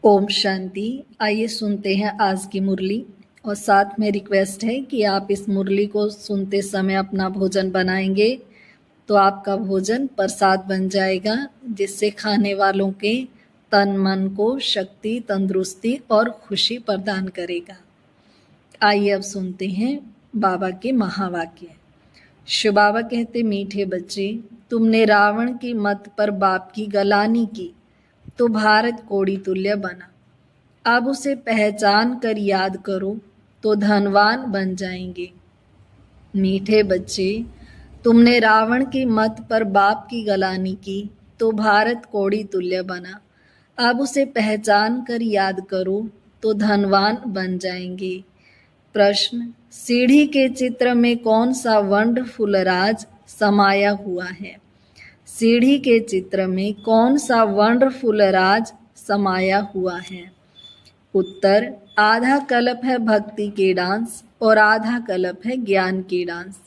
ओम शांति। आइए सुनते हैं आज की मुरली और साथ में रिक्वेस्ट है कि आप इस मुरली को सुनते समय अपना भोजन बनाएंगे तो आपका भोजन प्रसाद बन जाएगा, जिससे खाने वालों के तन मन को शक्ति, तंदुरुस्ती और खुशी प्रदान करेगा। आइए अब सुनते हैं बाबा के महावाक्य। शिव बाबा कहते, मीठे बच्चे, तुमने रावण की मत पर बाप की गलानी की तो भारत कोड़ी तुल्य बना। अब उसे पहचान कर याद करो तो धनवान बन जाएंगे। मीठे बच्चे, तुमने रावण की मत पर बाप की गलानी की तो भारत कोड़ी तुल्य बना। अब उसे पहचान कर याद करो तो धनवान बन जाएंगे। प्रश्न, सीढ़ी के चित्र में कौन सा वंडरफुल राज समाया हुआ है? सीढ़ी के चित्र में कौन सा वंडरफुल राज समाया हुआ है? उत्तर, आधा कल्प है भक्ति के डांस और आधा कल्प है ज्ञान की डांस।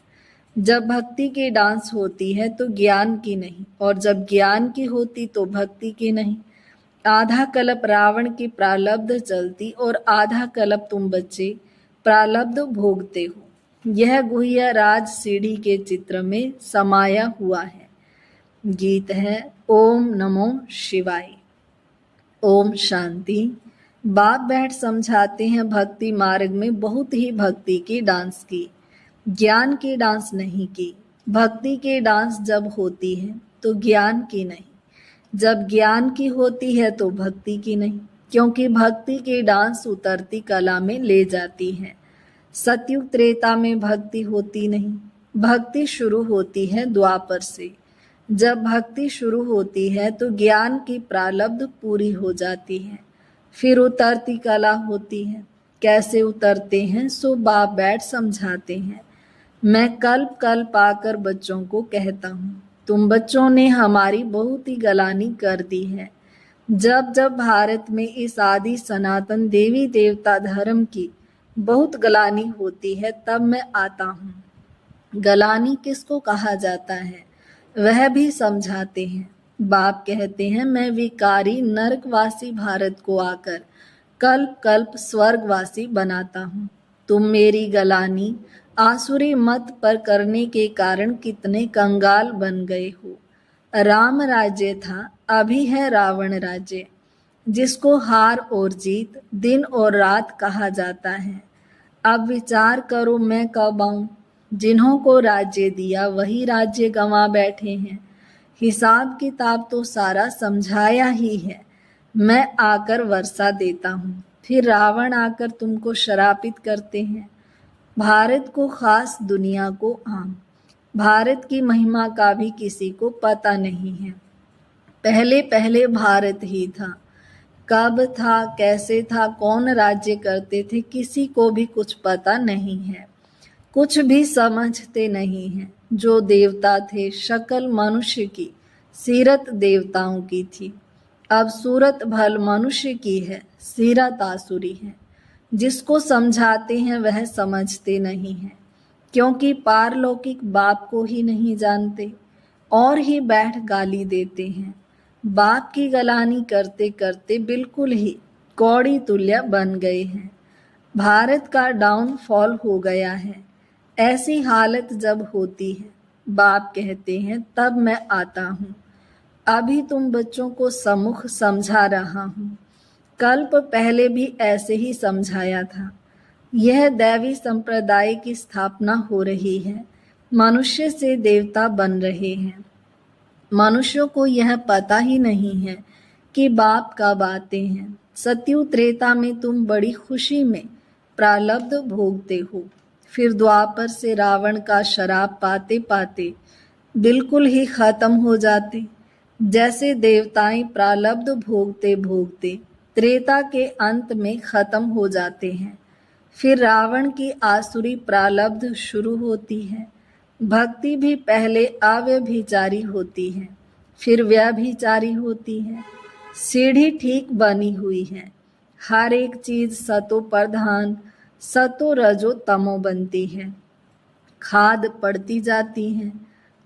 जब भक्ति की डांस होती है तो ज्ञान की नहीं, और जब ज्ञान की होती तो भक्ति की नहीं। आधा कल्प रावण की प्रारब्ध चलती और आधा कल्प तुम बच्चे प्रारब्ध भोगते हो। यह गुह्य राज सीढ़ी के चित्र में समाया हुआ है। गीत है ओम नमो शिवाय। ओम शांति। बाप बैठ समझाते हैं, भक्ति मार्ग में बहुत ही भक्ति की डांस की, ज्ञान की डांस नहीं की। भक्ति की डांस जब होती है तो ज्ञान की नहीं, जब ज्ञान की होती है तो भक्ति की नहीं, क्योंकि भक्ति की डांस उतरती कला में ले जाती है। सतयुग त्रेता में भक्ति होती नहीं, भक्ति शुरू होती है द्वापर से। जब भक्ति शुरू होती है तो ज्ञान की प्रारब्ध पूरी हो जाती है, फिर उतरती कला होती है। कैसे उतरते हैं सो बाप बैठ समझाते हैं। मैं कल्प कल्प आकर बच्चों को कहता हूँ, तुम बच्चों ने हमारी बहुत ही गलानी कर दी है। जब जब भारत में इस आदि सनातन देवी देवता धर्म की बहुत गलानी होती है तब मैं आता हूँ। गलानी किसको कहा जाता है वह भी समझाते हैं। बाप कहते हैं, मैं विकारी नरकवासी भारत को आकर कल्प कल्प स्वर्गवासी बनाता हूँ। तुम मेरी गलानी आसुरी मत पर करने के कारण कितने कंगाल बन गए हो। राम राज्य था, अभी है रावण राज्य, जिसको हार और जीत, दिन और रात कहा जाता है। अब विचार करो मैं कब आऊं? जिन्हों को राज्य दिया वही राज्य गंवा बैठे हैं। हिसाब किताब तो सारा समझाया ही है। मैं आकर वर्षा देता हूँ, फिर रावण आकर तुमको शरापित करते हैं। भारत को खास, दुनिया को आम। भारत की महिमा का भी किसी को पता नहीं है। पहले पहले भारत ही था। कब था, कैसे था, कौन राज्य करते थे, किसी को भी कुछ पता नहीं है, कुछ भी समझते नहीं हैं। जो देवता थे शक्ल मनुष्य की, सीरत देवताओं की थी। अब सूरत भल मनुष्य की है, सीरत आसुरी है। जिसको समझाते हैं वह समझते नहीं है, क्योंकि पारलौकिक बाप को ही नहीं जानते और ही बैठ गाली देते हैं। बाप की गलानी करते करते बिल्कुल ही कौड़ी तुल्य बन गए हैं। भारत का डाउनफॉल हो गया है। ऐसी हालत जब होती है, बाप कहते हैं, तब मैं आता हूँ। अभी तुम बच्चों को सम्मुख समझा रहा हूँ। कल्प पहले भी ऐसे ही समझाया था। यह दैवी संप्रदाय की स्थापना हो रही है। मनुष्य से देवता बन रहे हैं। मनुष्यों को यह पता ही नहीं है कि बाप कब आते हैं। सतयुग त्रेता में तुम बड़ी खुशी में प्रारब्ध भोगते हो, फिर द्वापर से रावण का शराप पाते पाते बिल्कुल ही खत्म हो जाते। जैसे देवताएं प्रारब्ध भोगते भोगते त्रेता के अंत में खत्म हो जाते हैं, फिर रावण की आसुरी प्रारब्ध शुरू होती है। भक्ति भी पहले अव्यभिचारी होती है, फिर व्यभिचारी होती है। सीढ़ी ठीक बनी हुई है। हर एक चीज सतो प्रधान, सतो रजो तमो बनती है। खाद पड़ती जाती है।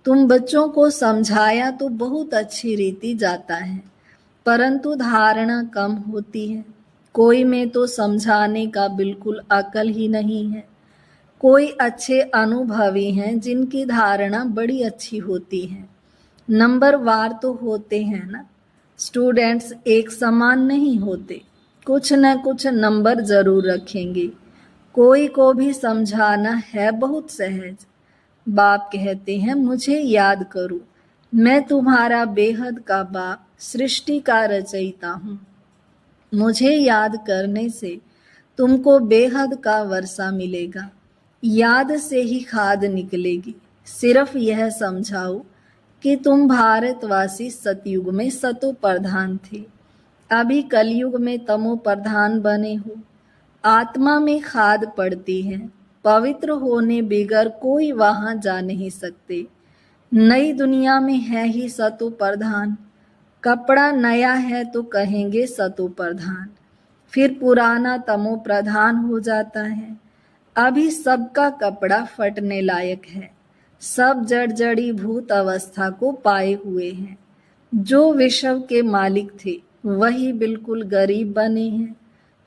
तुम बच्चों को समझाया तो बहुत अच्छी रीति जाता है, परंतु धारणा कम होती है। कोई में तो समझाने का बिल्कुल अकल ही नहीं है। कोई अच्छे अनुभवी हैं जिनकी धारणा बड़ी अच्छी होती है। नंबरवार तो होते हैं ना। स्टूडेंट्स एक समान नहीं होते, कुछ न कुछ नंबर जरूर रखेंगे। कोई को भी समझाना है बहुत सहज। बाप कहते हैं मुझे याद करो, मैं तुम्हारा बेहद का बाप, सृष्टि का रचयिता हूँ। मुझे याद करने से तुमको बेहद का वर्षा मिलेगा। याद से ही खाद निकलेगी। सिर्फ यह समझाओ कि तुम भारतवासी सतयुग में सतो प्रधान थे, अभी कलयुग में तमो प्रधान बने हो। आत्मा में खाद पड़ती है, पवित्र होने बिगर कोई वहां जा नहीं सकते। नई दुनिया में है ही सतो प्रधान। कपड़ा नया है तो कहेंगे सतो प्रधान, फिर पुराना तमो प्रधान हो जाता है। अभी सबका कपड़ा फटने लायक है। सब जड़ जड़ी भूत अवस्था को पाए हुए हैं। जो विश्व के मालिक थे वही बिल्कुल गरीब बने हैं,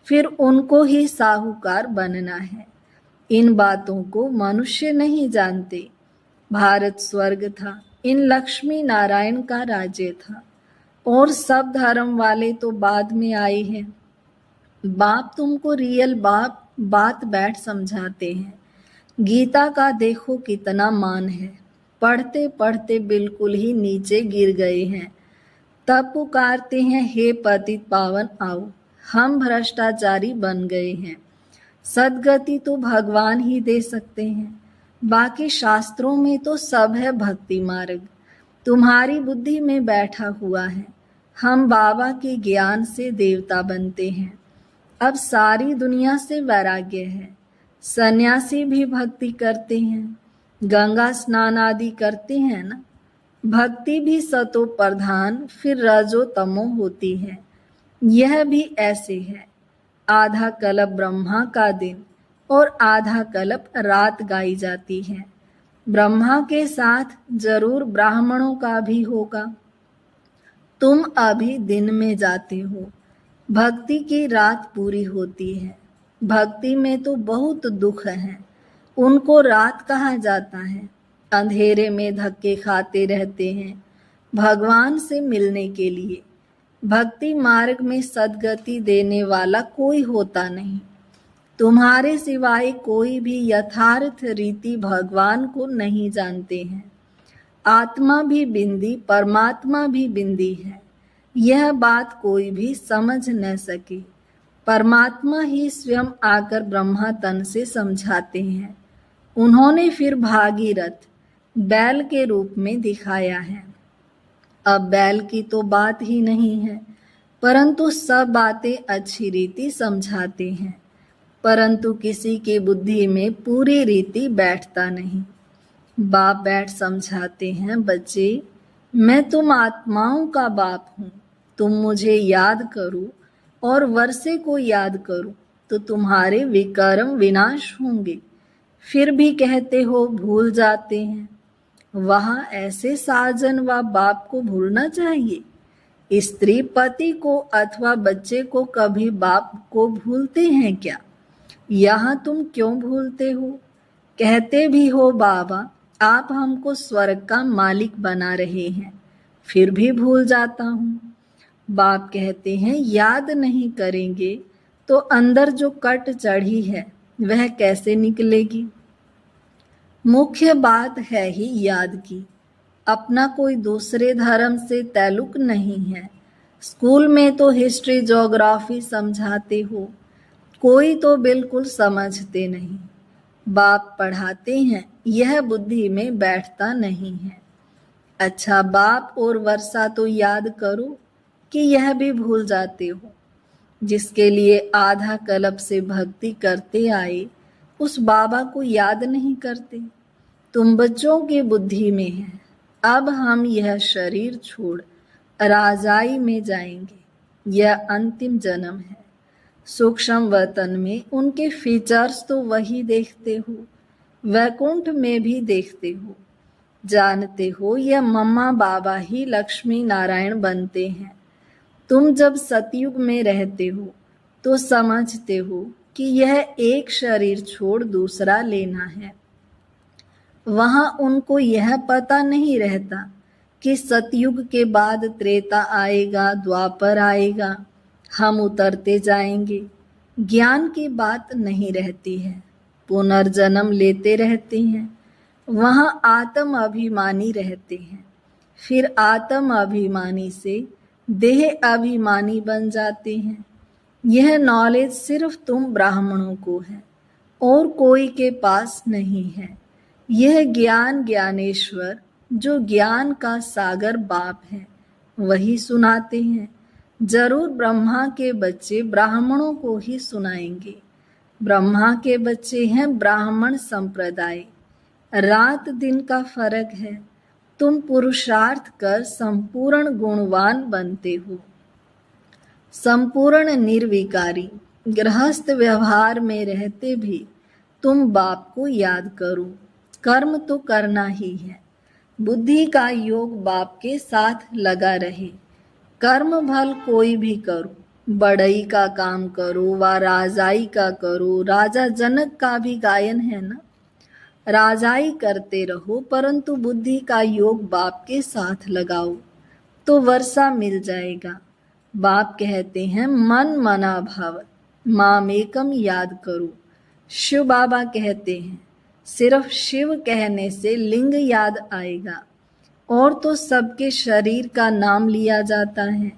फिर उनको ही साहूकार बनना है। इन बातों को मनुष्य नहीं जानते। भारत स्वर्ग था, इन लक्ष्मी नारायण का राज्य था, और सब धर्म वाले तो बाद में आए हैं। बाप तुमको रियल बात बैठ समझाते हैं। गीता का देखो कितना मान है। पढ़ते पढ़ते बिल्कुल ही नीचे गिर गए हैं। तब पुकारते हैं हे पतित पावन आओ। हम भ्रष्टाचारी बन गए हैं। सदगति तो भगवान ही दे सकते हैं। बाकी शास्त्रों में तो सब है भक्ति मार्ग, तुम्हारी बुद्धि में बैठा हुआ है। हम बाबा के ज्ञान से देवता बनते हैं। अब सारी दुनिया से वैराग्य है। सन्यासी भी भक्ति करते हैं, गंगा स्नान आदि करते हैं ना। भक्ति भी सतो प्रधान फिर रजो तमो होती है। यह भी ऐसे है। आधा कल्प ब्रह्मा का दिन और आधा कल्प रात गाई जाती है। ब्रह्मा के साथ जरूर ब्राह्मणों का भी होगा। तुम अभी दिन में जाते हो, भक्ति की रात पूरी होती है। भक्ति में तो बहुत दुख है, उनको रात कहा जाता है। अंधेरे में धक्के खाते रहते हैं भगवान से मिलने के लिए। भक्ति मार्ग में सद्गति देने वाला कोई होता नहीं। तुम्हारे सिवाय कोई भी यथार्थ रीति भगवान को नहीं जानते हैं। आत्मा भी बिंदी, परमात्मा भी बिंदी है। यह बात कोई भी समझ न सके। परमात्मा ही स्वयं आकर ब्रह्मा तन से समझाते हैं। उन्होंने फिर भागीरथ बैल के रूप में दिखाया है। अब बैल की तो बात ही नहीं है, परंतु सब बातें अच्छी रीति समझाते हैं। परंतु किसी की बुद्धि में पूरी रीति बैठता नहीं। बाप बैठ समझाते हैं, बच्चे मैं तुम आत्माओं का बाप हूँ। तुम मुझे याद करो और वर्षे को याद करो तो तुम्हारे विकर्म विनाश होंगे। फिर भी कहते हो भूल जाते हैं। वहां ऐसे साजन व बाप को भूलना चाहिए। स्त्री पति को अथवा बच्चे को कभी बाप को भूलते हैं क्या? यहाँ तुम क्यों भूलते हो? कहते भी हो बाबा आप हमको स्वर्ग का मालिक बना रहे हैं, फिर भी भूल जाता हूँ। बाप कहते हैं याद नहीं करेंगे तो अंदर जो कट चढ़ी है वह कैसे निकलेगी? मुख्य बात है ही याद की। अपना कोई दूसरे धर्म से ताल्लुक नहीं है। स्कूल में तो हिस्ट्री ज्योग्राफी समझाते हो, कोई तो बिल्कुल समझते नहीं। बाप पढ़ाते हैं, यह बुद्धि में बैठता नहीं है। अच्छा बाप और वर्षा तो याद करो कि यह भी भूल जाते हो। जिसके लिए आधा कल्प से भक्ति करते आए उस बाबा को याद नहीं करते। तुम बच्चों की बुद्धि में है अब हम यह शरीर छोड़ राजाई में जाएंगे। यह अंतिम जन्म है। सूक्ष्म वतन में उनके फीचर्स तो वही देखते हो, वैकुंठ में भी देखते हो। जानते हो यह मम्मा बाबा ही लक्ष्मी नारायण बनते हैं। तुम जब सतयुग में रहते हो तो समझते हो कि यह एक शरीर छोड़ दूसरा लेना है। वहां उनको यह पता नहीं रहता कि सतयुग के बाद त्रेता आएगा, द्वापर आएगा, हम उतरते जाएंगे। ज्ञान की बात नहीं रहती है, पुनर्जन्म लेते रहते हैं। वहां आत्म अभिमानी रहते हैं, फिर आत्म अभिमानी से देह अभिमानी बन जाते हैं। यह नॉलेज सिर्फ तुम ब्राह्मणों को है और कोई के पास नहीं है। यह ज्ञान ज्ञानेश्वर जो ज्ञान का सागर बाप है वही सुनाते हैं। जरूर ब्रह्मा के बच्चे ब्राह्मणों को ही सुनाएंगे। ब्रह्मा के बच्चे हैं ब्राह्मण संप्रदाय। रात दिन का फर्क है। तुम पुरुषार्थ कर संपूर्ण गुणवान बनते हो। संपूर्ण निर्विकारी गृहस्थ व्यवहार में रहते भी तुम बाप को याद करो। कर्म तो करना ही है। बुद्धि का योग बाप के साथ लगा रहे। कर्म भल कोई भी करो, बड़ई का काम करो व राजाई का करो। राजा जनक का भी गायन है ना। राजाई करते रहो परंतु बुद्धि का योग बाप के साथ लगाओ तो वर्षा मिल जाएगा। बाप कहते हैं मन मना भाव मामेकम याद करो। शिव बाबा कहते हैं सिर्फ शिव कहने से लिंग याद आएगा और तो सबके शरीर का नाम लिया जाता है।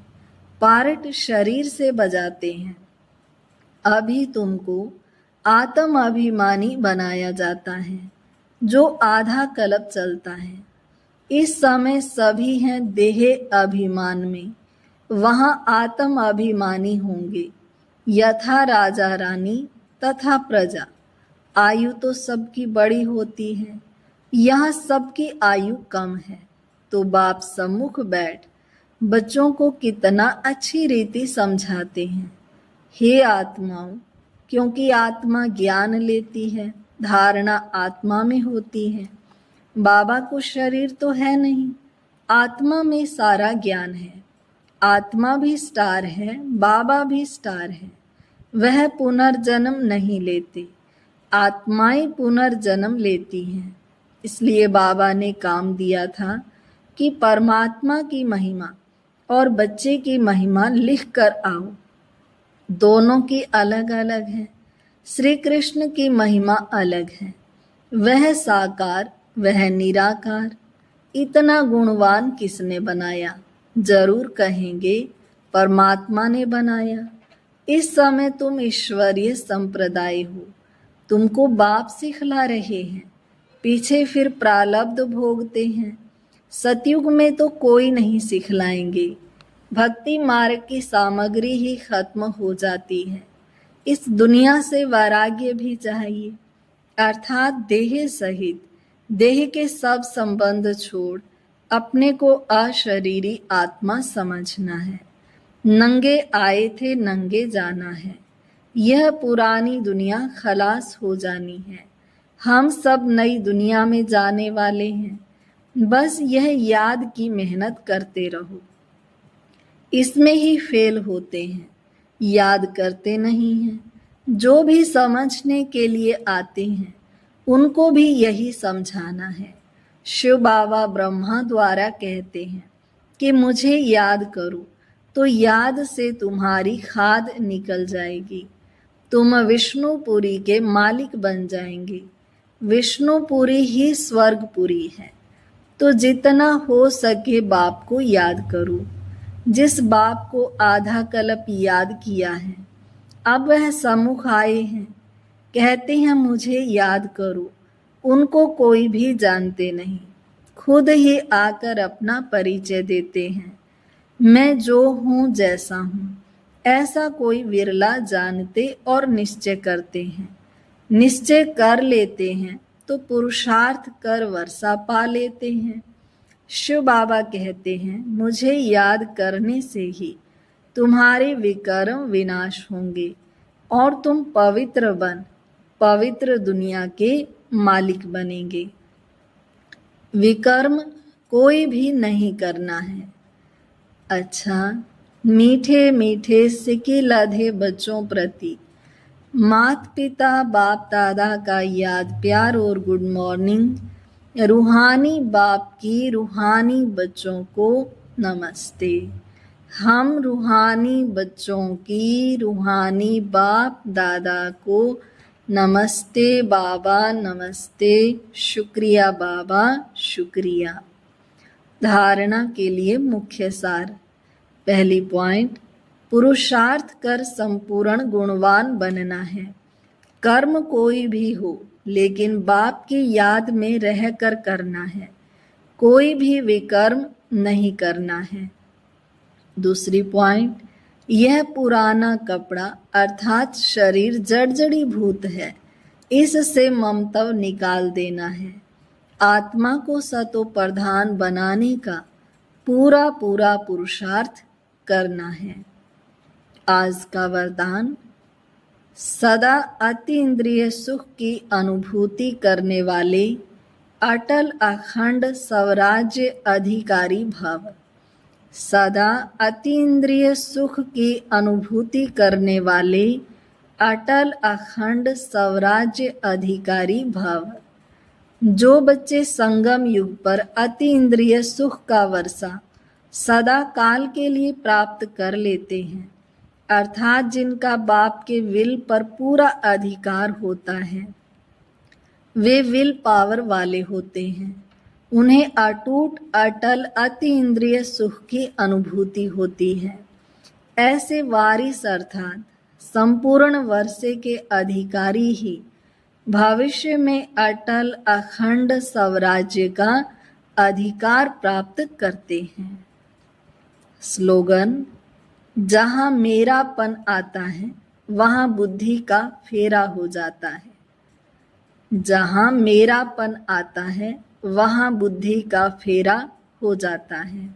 पार्ट शरीर से बजाते हैं। अभी तुमको आत्म अभिमानी बनाया जाता है जो आधा कल्प चलता है। इस समय सभी हैं देह अभिमान में, वहां आत्म अभिमानी होंगे। यथा राजा रानी तथा प्रजा। आयु तो सबकी बड़ी होती है, यहाँ सबकी आयु कम है। तो बाप सम्मुख बैठ बच्चों को कितना अच्छी रीति समझाते हैं। हे आत्माओं, क्योंकि आत्मा ज्ञान लेती है, धारणा आत्मा में होती है। बाबा को शरीर तो है नहीं, आत्मा में सारा ज्ञान है। आत्मा भी स्टार है, बाबा भी स्टार है। वह पुनर्जन्म नहीं लेते, आत्माएं पुनर्जन्म लेती हैं। इसलिए बाबा ने काम दिया था कि परमात्मा की महिमा और बच्चे की महिमा लिख कर आओ। दोनों की अलग अलग है। श्री कृष्ण की महिमा अलग है। वह साकार, वह निराकार। इतना गुणवान किसने बनाया? जरूर कहेंगे परमात्मा ने बनाया। इस समय तुम ईश्वरीय संप्रदाय हो। तुमको बाप सिखला रहे हैं, पीछे फिर प्रारब्ध भोगते हैं। सतयुग में तो कोई नहीं सिखलाएंगे। भक्ति मार्ग की सामग्री ही खत्म हो जाती है। इस दुनिया से वैराग्य भी चाहिए, अर्थात देह सहित देह के सब संबंध छोड़ अपने को अशरीरी आत्मा समझना है। नंगे आए थे नंगे जाना है। यह पुरानी दुनिया खलास हो जानी है। हम सब नई दुनिया में जाने वाले हैं। बस यह याद की मेहनत करते रहो। इसमें ही फेल होते हैं, याद करते नहीं हैं। जो भी समझने के लिए आते हैं उनको भी यही समझाना है। शिव बाबा ब्रह्मा द्वारा कहते हैं कि मुझे याद करो, तो याद से तुम्हारी खाद निकल जाएगी। तुम विष्णुपुरी के मालिक बन जाएंगे। विष्णुपुरी ही स्वर्गपुरी है। तो जितना हो सके बाप को याद करो। जिस बाप को आधा कल्प याद किया है, अब वह सम्मुख आए हैं, कहते हैं मुझे याद करो। उनको कोई भी जानते नहीं, खुद ही आकर अपना परिचय देते हैं। मैं जो हूँ जैसा हूँ, ऐसा कोई विरला जानते और निश्चय करते हैं। निश्चय कर लेते हैं तो पुरुषार्थ कर वर्षा पा लेते हैं। शिव बाबा कहते हैं मुझे याद करने से ही तुम्हारे विकर्म विनाश होंगे और तुम पवित्र बन पवित्र दुनिया के मालिक बनेंगे। विकर्म कोई भी नहीं करना है। अच्छा, मीठे मीठे सिक्के लधे बच्चों प्रति माता पिता बाप दादा का याद प्यार और गुड मॉर्निंग। रूहानी बाप की रूहानी बच्चों को नमस्ते। हम रूहानी बच्चों की रूहानी बाप दादा को नमस्ते बाबा नमस्ते, शुक्रिया बाबा शुक्रिया। धारणा के लिए मुख्य सार। पहली पॉइंट, पुरुषार्थ कर संपूर्ण गुणवान बनना है। कर्म कोई भी हो लेकिन बाप की याद में रहकर करना है, कोई भी विकर्म नहीं करना है। दूसरी पॉइंट, यह पुराना कपड़ा अर्थात शरीर जर्जरी भूत है, इससे ममत्व निकाल देना है। आत्मा को सतो प्रधान बनाने का पूरा पूरा पुरुषार्थ करना है। आज का वरदान, सदा अतीन्द्रिय सुख की अनुभूति करने वाले अटल अखंड स्वराज्य अधिकारी भव। सदा अतीन्द्रिय सुख की अनुभूति करने वाले अटल अखंड स्वराज्य अधिकारी भव। जो बच्चे संगम युग पर अतीन्द्रिय सुख का वर्षा सदा काल के लिए प्राप्त कर लेते हैं, अर्थात जिनका बाप के विल पर पूरा अधिकार होता है, वे विल पावर वाले होते हैं। उन्हें अटूट अटल अतीन्द्रिय सुख की अनुभूति होती है। ऐसे वारिस अर्थात संपूर्ण वर्षे के अधिकारी ही भविष्य में अटल अखंड स्वराज्य का अधिकार प्राप्त करते हैं। स्लोगन, जहाँ मेरापन आता है वहाँ बुद्धि का फेरा हो जाता है। जहाँ मेरापन आता है वहाँ बुद्धि का फेरा हो जाता है।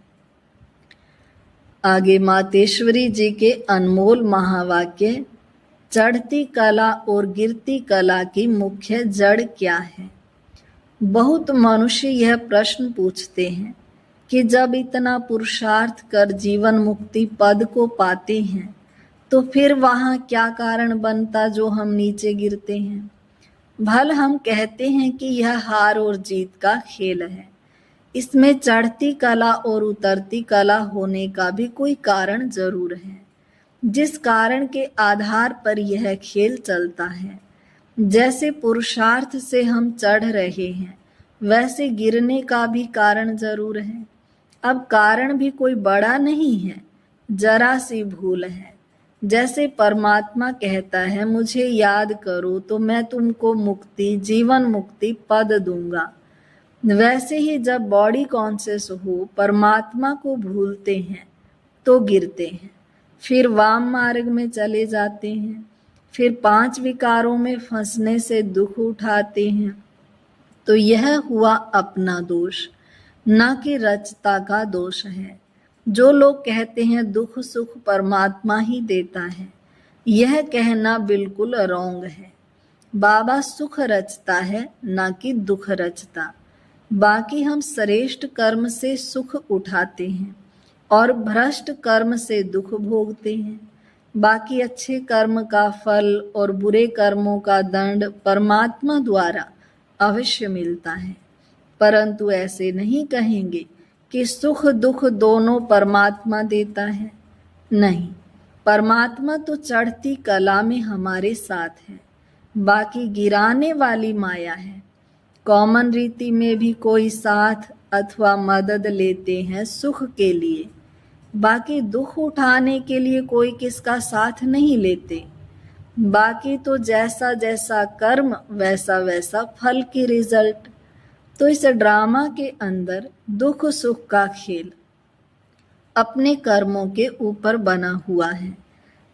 आगे मातेश्वरी जी के अनमोल महावाक्य, चढ़ती कला और गिरती कला की मुख्य जड़ क्या है। बहुत मनुष्य यह प्रश्न पूछते हैं कि जब इतना पुरुषार्थ कर जीवन मुक्ति पद को पाते हैं तो फिर वहाँ क्या कारण बनता जो हम नीचे गिरते हैं। भल हम कहते हैं कि यह हार और जीत का खेल है, इसमें चढ़ती कला और उतरती कला होने का भी कोई कारण जरूर है, जिस कारण के आधार पर यह खेल चलता है। जैसे पुरुषार्थ से हम चढ़ रहे हैं, वैसे गिरने का भी कारण जरूर है। अब कारण भी कोई बड़ा नहीं है, जरा सी भूल है। जैसे परमात्मा कहता है, मुझे याद करो तो मैं तुमको मुक्ति, जीवन मुक्ति पद दूंगा। वैसे ही जब बॉडी कॉन्शियस हो परमात्मा को भूलते हैं तो गिरते हैं, फिर वाम मार्ग में चले जाते हैं, फिर 5 विकारों में फंसने से दुख उठाते हैं। तो यह हुआ अपना दोष, न कि रचता का दोष है। जो लोग कहते हैं दुख सुख परमात्मा ही देता है, यह कहना बिल्कुल रॉन्ग है। बाबा सुख रचता है, न कि दुख रचता। बाकी हम श्रेष्ठ कर्म से सुख उठाते हैं और भ्रष्ट कर्म से दुख भोगते हैं। बाकी अच्छे कर्म का फल और बुरे कर्मों का दंड परमात्मा द्वारा अवश्य मिलता है, परंतु ऐसे नहीं कहेंगे कि सुख दुख दोनों परमात्मा देता है। नहीं, परमात्मा तो चढ़ती कला में हमारे साथ है, बाकी गिराने वाली माया है। कॉमन रीति में भी कोई साथ अथवा मदद लेते हैं सुख के लिए, बाकी दुख उठाने के लिए कोई किसका साथ नहीं लेते। बाकी तो जैसा जैसा कर्म वैसा वैसा फल की रिजल्ट। तो इस ड्रामा के अंदर दुख सुख का खेल अपने कर्मों के ऊपर बना हुआ है,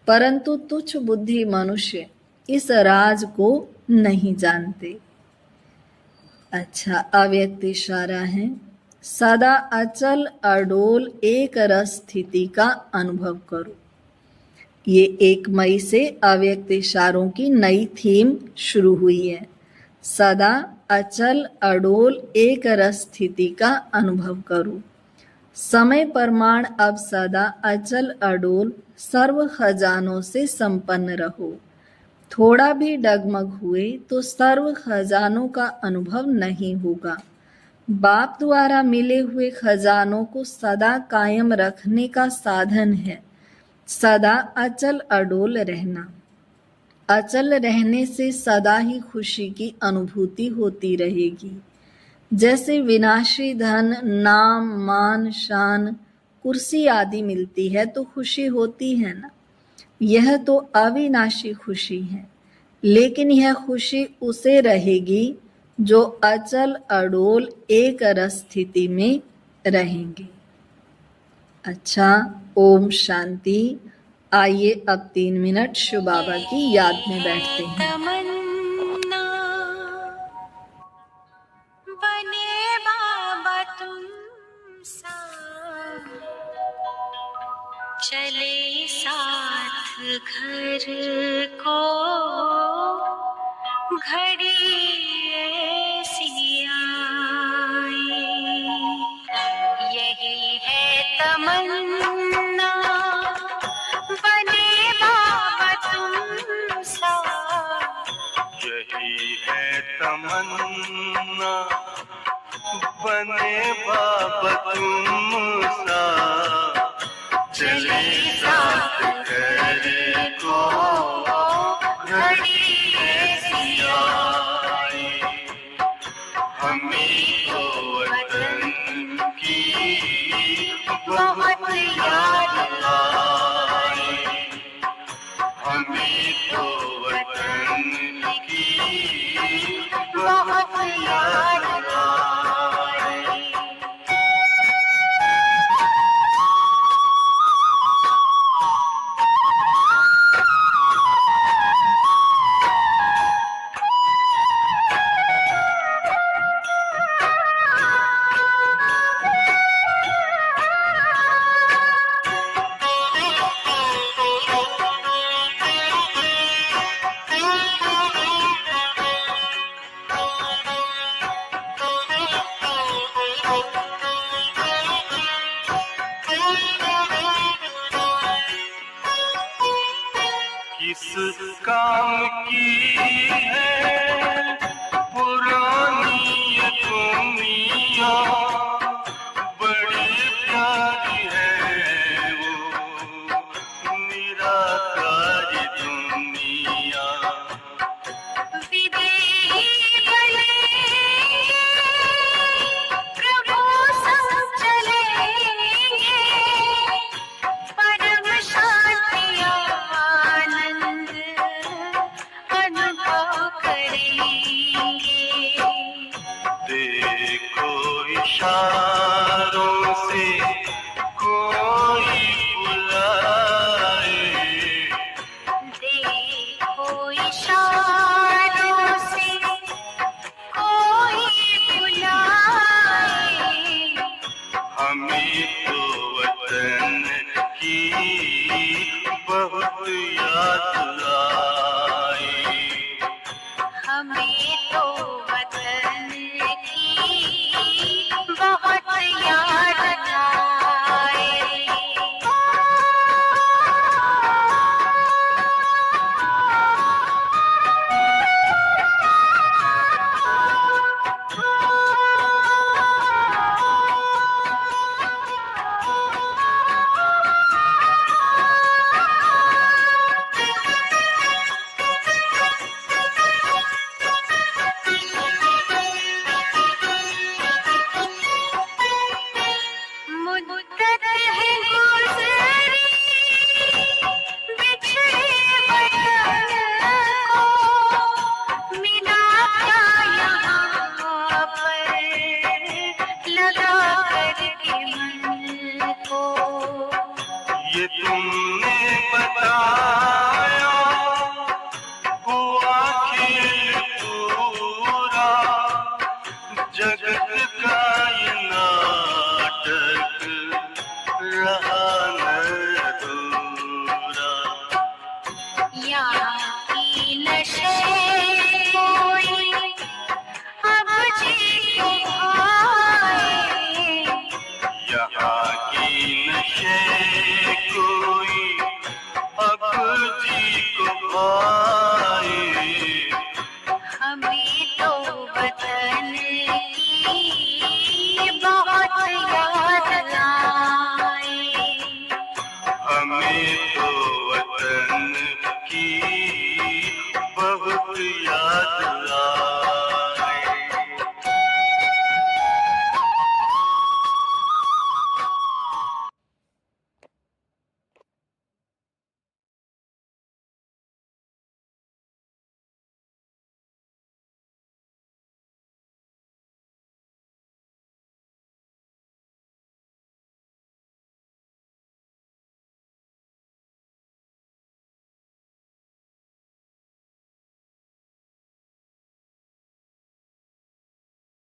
परंतु तुच्छ बुद्धि मनुष्य इस राज को नहीं जानते। अच्छा, अव्यक्त इशारा है, सदा अचल अडोल एक रस स्थिति का अनुभव करो। ये 1 मई से अव्यक्त इशारों की नई थीम शुरू हुई है। सदा अचल अडोल एक रस स्थिति का अनुभव करो। समय प्रमाण अब सदा अचल अडोल सर्व खजानों से संपन्न रहो। थोड़ा भी डगमग हुए तो सर्व खजानों का अनुभव नहीं होगा। बाप द्वारा मिले हुए खजानों को सदा कायम रखने का साधन है सदा अचल अडोल रहना। अचल रहने से सदा ही खुशी की अनुभूति होती रहेगी। जैसे विनाशी धन, नाम, मान, शान, कुर्सी आदि मिलती है तो खुशी होती है ना। यह तो अविनाशी खुशी है, लेकिन यह खुशी उसे रहेगी जो अचल अडोल एक रस स्थिति में रहेंगे। अच्छा, ओम शांति। आइए अब 3 मिनट शिव बाबा की याद में बैठते हैं। तमन्ना बने बाबा तुम सा, चले साथ घर को, घड़ी ऐसी आई। यही है तमन्ना बने बाबा तुम सा, यही है तमन्ना बने बाबा तुम सा, चले साथ घर को, घड़ी ऐसी आई। हमें तो वतन की बहुत याद आई, हमें तो वतन की बहुत याद आई। किस काम की है पुरानी ये दुनिया, बड़ी प्यारी है वो निराकारी दुनिया। विदेही बनेंगे, प्रभु संग चलेंगे, परम शांति आनंद अनुभव करेंगे। देखो इशारों से कोई बुलाए, देखो इशारों से कोई बुलाए, हमें तो वतन की बहुत याद आई। हमें तो वतन की बहुत याद आए। मुद्दत है गुज़री, बिछड़े वतन को, मिला क्या यहाँ पर लगा करके मन को। ये तुमने बताया हुआ खेल पूरा, जगत का ये नाटक रहा न अधूरा। यहाँ की नशे कोई अब जी को आए, यहाँ आए। हमें तो वतन की बहुत याद आए। हमें तो वतन की बहुत याद